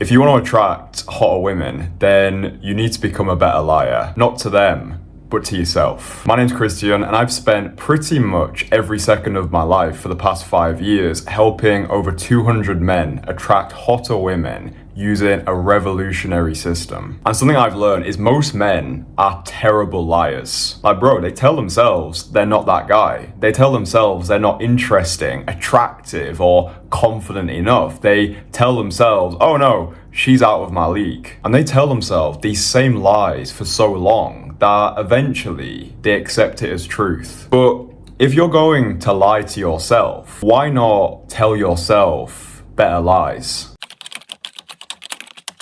If you want to attract hotter women, then you need to become a better liar. Not to them, but to yourself. My name's Kristian, and I've spent pretty much every second of my life for the past 5 years helping over 200 men attract hotter women using a revolutionary system. And something I've learned is most men are terrible liars. Like, bro, they tell themselves they're not that guy. They tell themselves they're not interesting, attractive, or confident enough. They tell themselves, oh no, she's out of my league. And they tell themselves these same lies for so long that eventually they accept it as truth. But if you're going to lie to yourself, why not tell yourself better lies?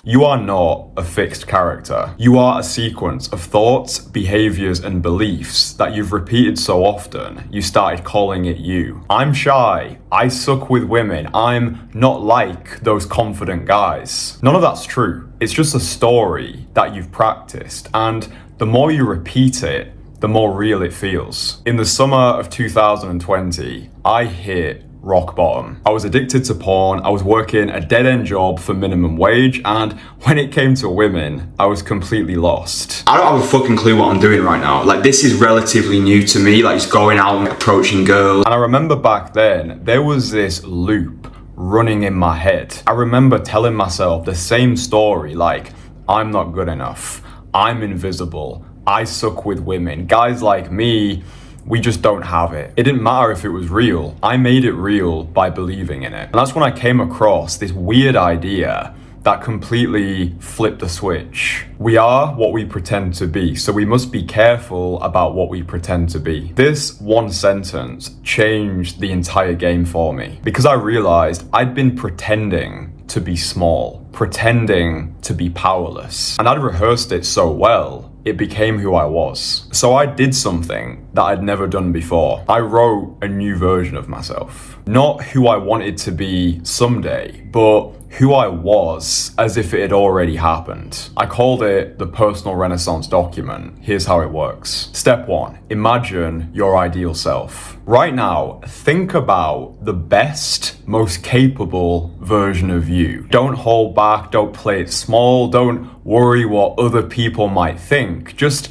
You are not a fixed character. You are a sequence of thoughts, behaviors, and beliefs that you've repeated so often, you started calling it you. I'm shy. I suck with women. I'm not like those confident guys. None of that's true. It's just a story that you've practiced, and the more you repeat it, the more real it feels. In the summer of 2020, I hit rock bottom. I was addicted to porn, I was working a dead-end job for minimum wage, and when it came to women, I was completely lost. I don't have a fucking clue what I'm doing right now. Like, this is relatively new to me, like just going out and approaching girls. And I remember back then, there was this loop running in my head. I remember telling myself the same story, like, I'm not good enough, I'm invisible, I suck with women, guys like me, we just don't have it. It didn't matter if it was real. I made it real by believing in it. And that's when I came across this weird idea that completely flipped the switch. We are what we pretend to be, so we must be careful about what we pretend to be. This one sentence changed the entire game for me because I realized I'd been pretending to be small, pretending to be powerless. And I'd rehearsed it so well, it became who I was. So I did something that I'd never done before. I wrote a new version of myself. Not who I wanted to be someday, but who I was as if it had already happened. I called it the Personal Renaissance Document. Here's how it works. Step 1, imagine your ideal self. Right now, think about the best, most capable version of you. Don't hold back, don't play it small, don't worry what other people might think. Just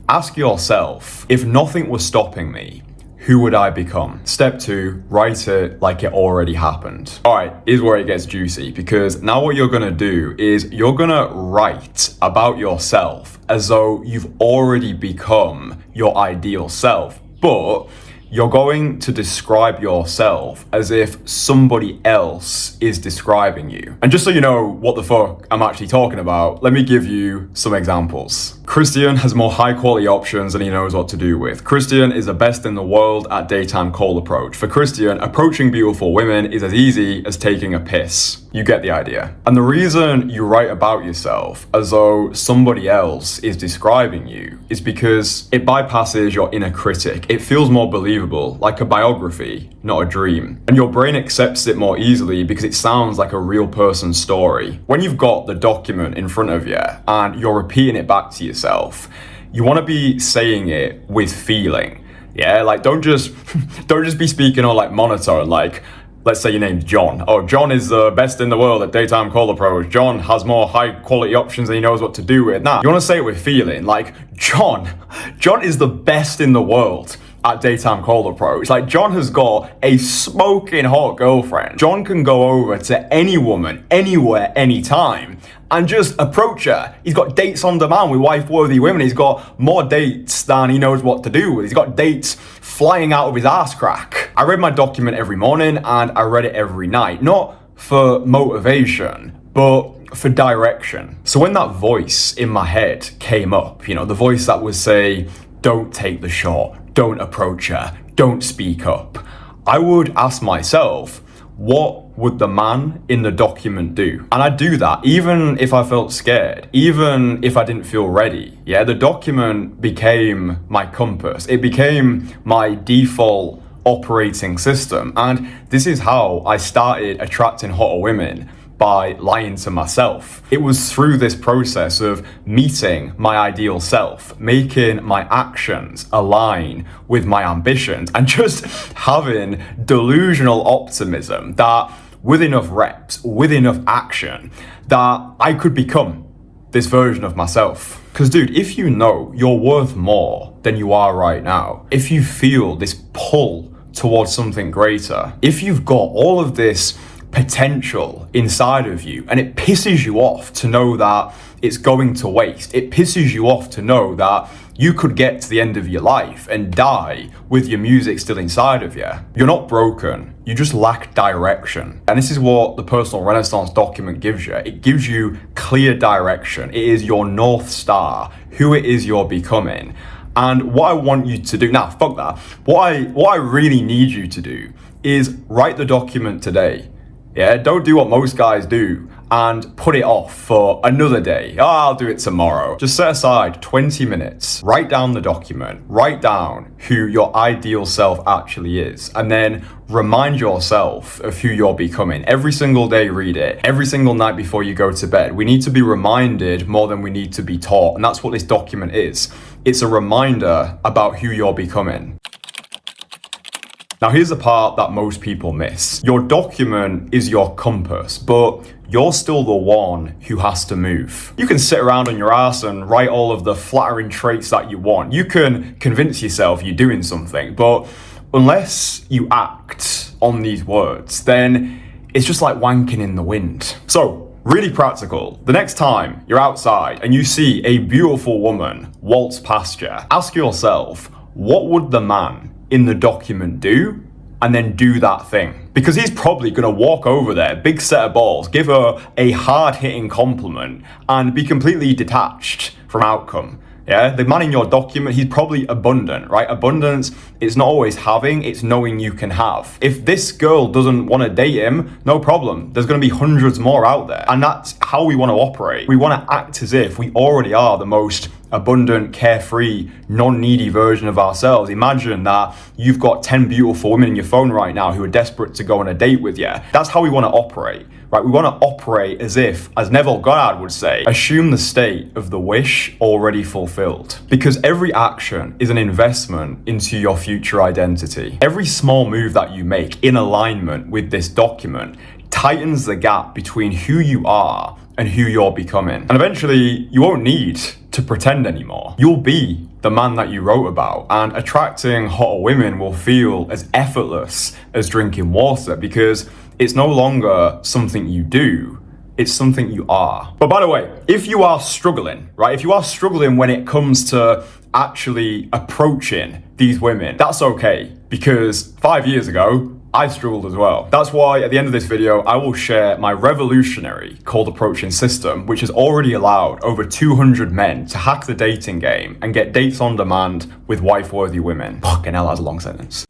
ask yourself, if nothing was stopping me, who would I become? Step 2, write it like it already happened. All right, here's where it gets juicy, because now what you're gonna do is you're gonna write about yourself as though you've already become your ideal self, but you're going to describe yourself as if somebody else is describing you. And just so you know what the fuck I'm actually talking about, let me give you some examples. Kristian has more high quality options than he knows what to do with. Kristian is the best in the world at daytime call approach. For Kristian, approaching beautiful women is as easy as taking a piss. You get the idea. And the reason you write about yourself as though somebody else is describing you is because it bypasses your inner critic. It feels more believable, like a biography, not a dream. And your brain accepts it more easily because it sounds like a real person's story. When you've got the document in front of you and you're repeating it back to yourself, you want to be saying it with feeling. Yeah, like don't just be speaking all like monotone, like, let's say your name's John. Oh, John is the best in the world at daytime call approach. John has more high quality options than he knows what to do with. Nah, you want to say it with feeling, like John is the best in the world at daytime call approach. Like, John has got a smoking hot girlfriend. John can go over to any woman, anywhere, anytime, and just approach her. He's got dates on demand with wife-worthy women. He's got more dates than he knows what to do with. He's got dates flying out of his ass crack. I read my document every morning and I read it every night, not for motivation, but for direction. So when that voice in my head came up, you know, the voice that would say, don't take the shot, don't approach her, don't speak up, I would ask myself, what would the man in the document do? And I'd do that even if I felt scared, even if I didn't feel ready. Yeah, the document became my compass. It became my default operating system. And this is how I started attracting hotter women, by lying to myself. It was through this process of meeting my ideal self, making my actions align with my ambitions, and just having delusional optimism that with enough reps, with enough action, that I could become this version of myself. Because dude, if you know you're worth more than you are right now, if you feel this pull towards something greater, if you've got all of this potential inside of you and it pisses you off to know that it's going to waste, it pisses you off to know that you could get to the end of your life and die with your music still inside of you, you're not broken, you just lack direction. And this is what the Personal Renaissance document gives you. It gives you clear direction. It is your North Star, who it is you're becoming. And what I want you to do, now fuck that, what I really need you to do is write the document today. Yeah, don't do what most guys do and put it off for another day. Oh, I'll do it tomorrow. Just set aside 20 minutes, write down the document, write down who your ideal self actually is, and then remind yourself of who you're becoming. Every single day, read it. Every single night before you go to bed. We need to be reminded more than we need to be taught, and that's what this document is. It's a reminder about who you're becoming. Now here's the part that most people miss. Your document is your compass, but you're still the one who has to move. You can sit around on your ass and write all of the flattering traits that you want. You can convince yourself you're doing something, but unless you act on these words, then it's just like wanking in the wind. So, really practical. The next time you're outside and you see a beautiful woman waltz past you, ask yourself, what would the man in the document do? And then do that thing. Because he's probably gonna walk over there, big set of balls, give her a hard-hitting compliment, and be completely detached from outcome. Yeah, the man in your document, he's probably abundant, right? Abundance is not always having, it's knowing you can have. If this girl doesn't want to date him, no problem. There's going to be hundreds more out there. And that's how we want to operate. We want to act as if we already are the most abundant, carefree, non-needy version of ourselves. Imagine that you've got 10 beautiful women in your phone right now who are desperate to go on a date with you. That's how we want to operate. Right, we want to operate as if, as Neville Goddard would say, assume the state of the wish already fulfilled. Because every action is an investment into your future identity. Every small move that you make in alignment with this document tightens the gap between who you are and who you're becoming. And eventually, you won't need to pretend anymore. You'll be the man that you wrote about, and attracting hotter women will feel as effortless as drinking water, because it's no longer something you do, it's something you are. But by the way, if you are struggling, right, if you are struggling when it comes to actually approaching these women, that's okay, because 5 years ago, I struggled as well. That's why at the end of this video, I will share my revolutionary cold approaching system, which has already allowed over 200 men to hack the dating game and get dates on demand with wife-worthy women. Fucking hell, that was a long sentence.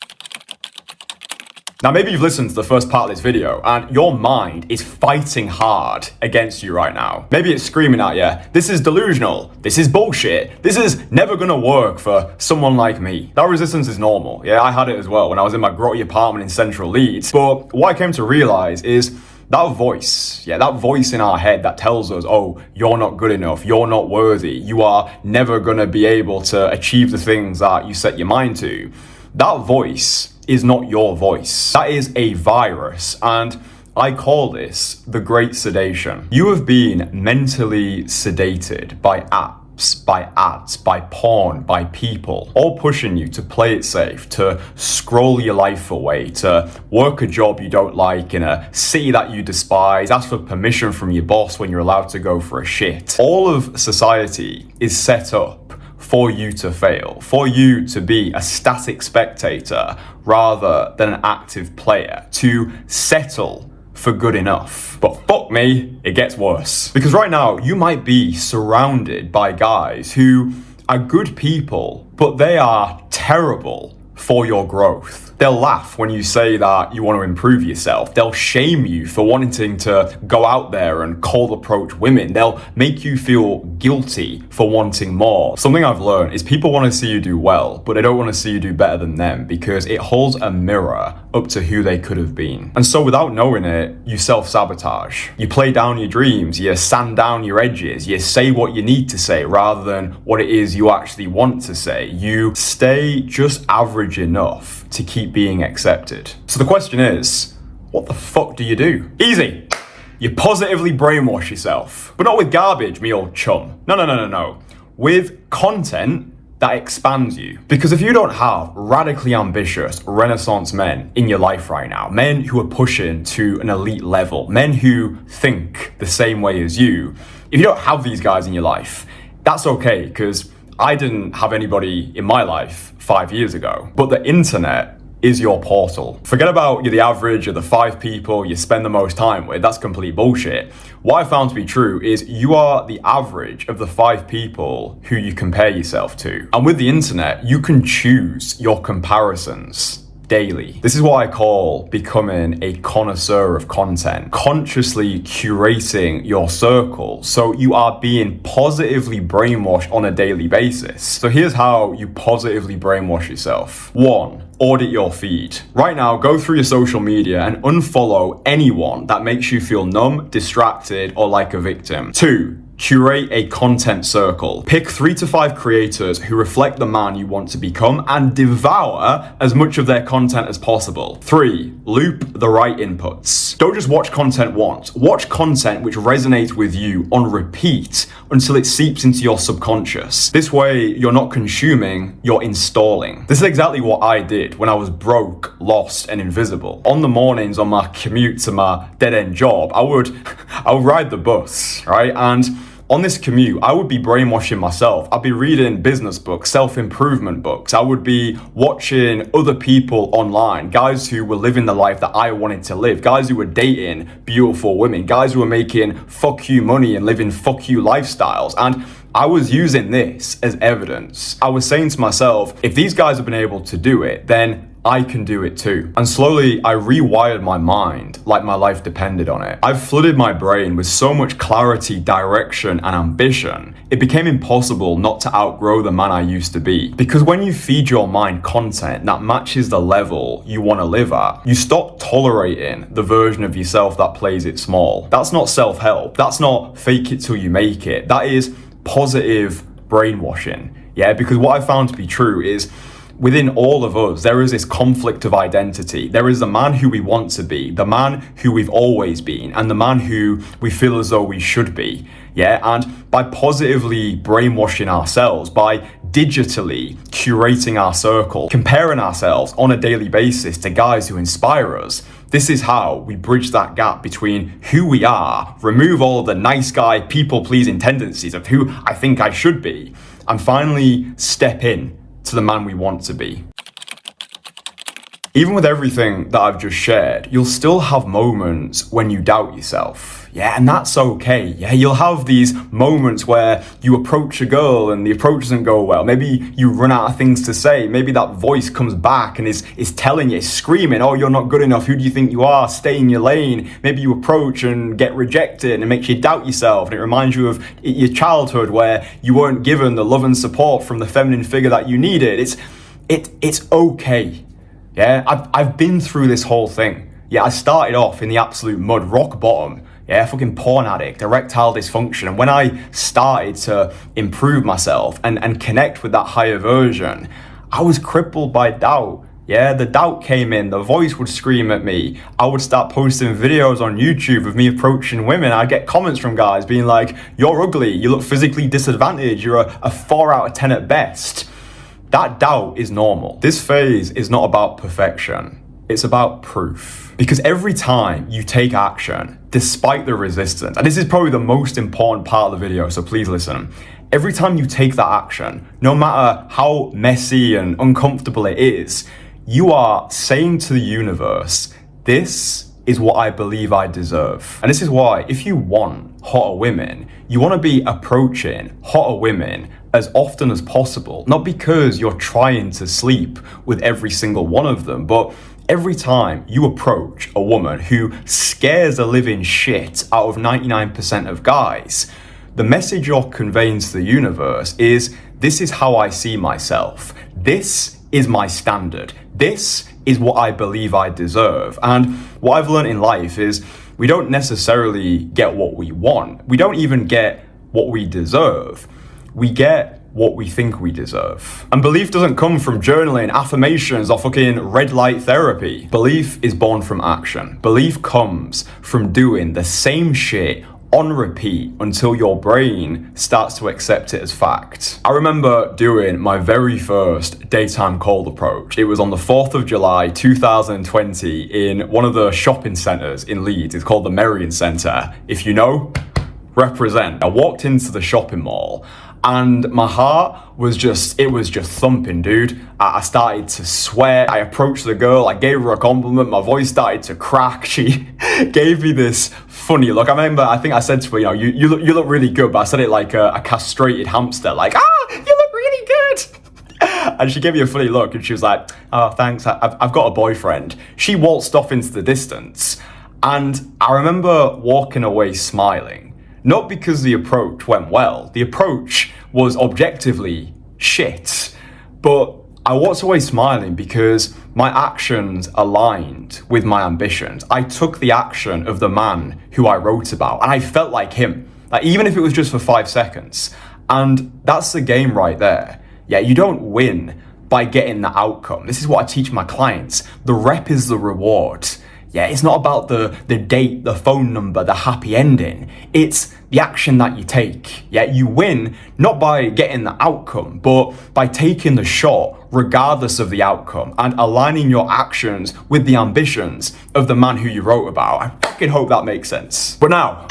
Now, maybe you've listened to the first part of this video and your mind is fighting hard against you right now. Maybe it's screaming at you, this is delusional, this is bullshit, this is never gonna work for someone like me. That resistance is normal. Yeah, I had it as well when I was in my grotty apartment in central Leeds. But what I came to realize is that voice in our head that tells us, oh, you're not good enough, you're not worthy, you are never gonna be able to achieve the things that you set your mind to. That voice is not your voice. That is a virus, and I call this the Great Sedation. You have been mentally sedated by apps, by ads, by porn, by people, all pushing you to play it safe, to scroll your life away, to work a job you don't like in a city that you despise, ask for permission from your boss when you're allowed to go for a shit. All of society is set up for you to fail, for you to be a static spectator rather than an active player, to settle for good enough. But fuck me, it gets worse. Because right now, you might be surrounded by guys who are good people, but they are terrible for your growth. They'll laugh when you say that you want to improve yourself. They'll shame you for wanting to go out there and cold approach women. They'll make you feel guilty for wanting more. Something I've learned is people want to see you do well, but they don't want to see you do better than them, because it holds a mirror up to who they could have been. And so without knowing it, you self-sabotage. You play down your dreams, you sand down your edges, you say what you need to say rather than what it is you actually want to say. You stay just average enough to keep being accepted. So the question is, what the fuck do you do? Easy. You positively brainwash yourself. But not with garbage, me old chum. No. With content that expands you. Because if you don't have radically ambitious Renaissance men in your life right now, men who are pushing to an elite level, men who think the same way as you, if you don't have these guys in your life, that's okay, because I didn't have anybody in my life 5 years ago. But the internet is your portal. Forget about you're the average of the 5 people you spend the most time with. That's complete bullshit. What I found to be true is you are the average of the 5 people who you compare yourself to. And with the internet, you can choose your comparisons daily. This is what I call becoming a connoisseur of content, consciously curating your circle so you are being positively brainwashed on a daily basis. So here's how you positively brainwash yourself. 1. Audit your feed. Right now, go through your social media and unfollow anyone that makes you feel numb, distracted, or like a victim. 2. Curate a content circle. Pick 3 to 5 creators who reflect the man you want to become and devour as much of their content as possible. 3. Loop the right inputs. Don't just watch content once. Watch content which resonates with you on repeat until it seeps into your subconscious. This way, you're not consuming, you're installing. This is exactly what I did when I was broke, lost, and invisible. On the mornings on my commute to my dead-end job, I would ride the bus, right? And on this commute, I would be brainwashing myself. I'd be reading business books, self-improvement books. I would be watching other people online, guys who were living the life that I wanted to live, guys who were dating beautiful women, guys who were making fuck you money and living fuck you lifestyles. And I was using this as evidence. I was saying to myself, if these guys have been able to do it, then I can do it too. And slowly I rewired my mind like my life depended on it. I've flooded my brain with so much clarity, direction, and ambition. It became impossible not to outgrow the man I used to be. Because when you feed your mind content that matches the level you want to live at, you stop tolerating the version of yourself that plays it small. That's not self-help. That's not fake it till you make it. That is positive brainwashing. Yeah, because what I found to be true is within all of us, there is this conflict of identity. There is the man who we want to be, the man who we've always been, and the man who we feel as though we should be. Yeah, and by positively brainwashing ourselves, by digitally curating our circle, comparing ourselves on a daily basis to guys who inspire us, this is how we bridge that gap between who we are, remove all of the nice guy, people-pleasing tendencies of who I think I should be, and finally step in to the man we want to be. Even with everything that I've just shared, you'll still have moments when you doubt yourself. Yeah, and that's okay. Yeah, you'll have these moments where you approach a girl and the approach doesn't go well. Maybe you run out of things to say. Maybe that voice comes back and is telling you, screaming, oh, you're not good enough. Who do you think you are? Stay in your lane. Maybe you approach and get rejected and it makes you doubt yourself. And it reminds you of your childhood where you weren't given the love and support from the feminine figure that you needed. It's okay. Yeah, I've been through this whole thing. Yeah, I started off in the absolute mud, rock bottom. Yeah, fucking porn addict, erectile dysfunction. And when I started to improve myself and connect with that higher version, I was crippled by doubt. Yeah, the doubt came in, the voice would scream at me. I would start posting videos on YouTube of me approaching women. I'd get comments from guys being like, you're ugly, you look physically disadvantaged, you're a 4 out of 10 at best. That doubt is normal. This phase is not about perfection. It's about proof. Because every time you take action, despite the resistance, and this is probably the most important part of the video, so please listen. Every time you take that action, no matter how messy and uncomfortable it is, you are saying to the universe, this is what I believe I deserve. And this is why, if you want hotter women, you want to be approaching hotter women as often as possible. Not because you're trying to sleep with every single one of them, but every time you approach a woman who scares the living shit out of 99% of guys, the message you're conveying to the universe is, this is how I see myself. This is my standard. This is what I believe I deserve. And what I've learned in life is we don't necessarily get what we want. We don't even get what we deserve. We get what we think we deserve. And belief doesn't come from journaling, affirmations, or fucking red light therapy. Belief is born from action. Belief comes from doing the same shit on repeat until your brain starts to accept it as fact. I remember doing my very first daytime cold approach. It was on the 4th of July 2020 in one of the shopping centres in Leeds. It's called the Merrion Centre. If you know, represent. I walked into the shopping mall and my heart was just thumping, dude. I started to sweat. I approached the girl, I gave her a compliment, my voice started to crack. She gave me this funny look. I think I said to her, you look really good, but I said it like a castrated hamster, like, you look really good. And she gave me a funny look and she was like, oh, thanks, I've got a boyfriend. She waltzed off into the distance and I remember walking away smiling. Not because the approach went well. The approach was objectively shit. But I walked away smiling because my actions aligned with my ambitions. I took the action of the man who I wrote about and I felt like him. Like, even if it was just for 5 seconds. And that's the game right there. Yeah, you don't win by getting the outcome. This is what I teach my clients. The rep is the reward. Yeah, it's not about the date, the phone number, the happy ending. It's the action that you take. Yeah, you win not by getting the outcome, but by taking the shot regardless of the outcome and aligning your actions with the ambitions of the man who you wrote about. I fucking hope that makes sense. But now,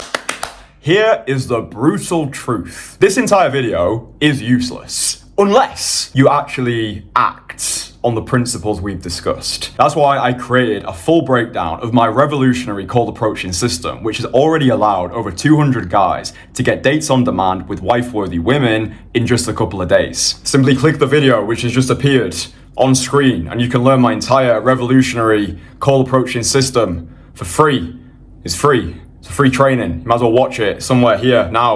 here is the brutal truth. This entire video is useless unless you actually act on the principles we've discussed. That's why I created a full breakdown of my revolutionary cold approaching system, which has already allowed over 200 guys to get dates on demand with wife-worthy women in just a couple of days. Simply click the video which has just appeared on screen and you can learn my entire revolutionary cold approaching system for free. It's free. It's a free training. You might as well watch it somewhere here now.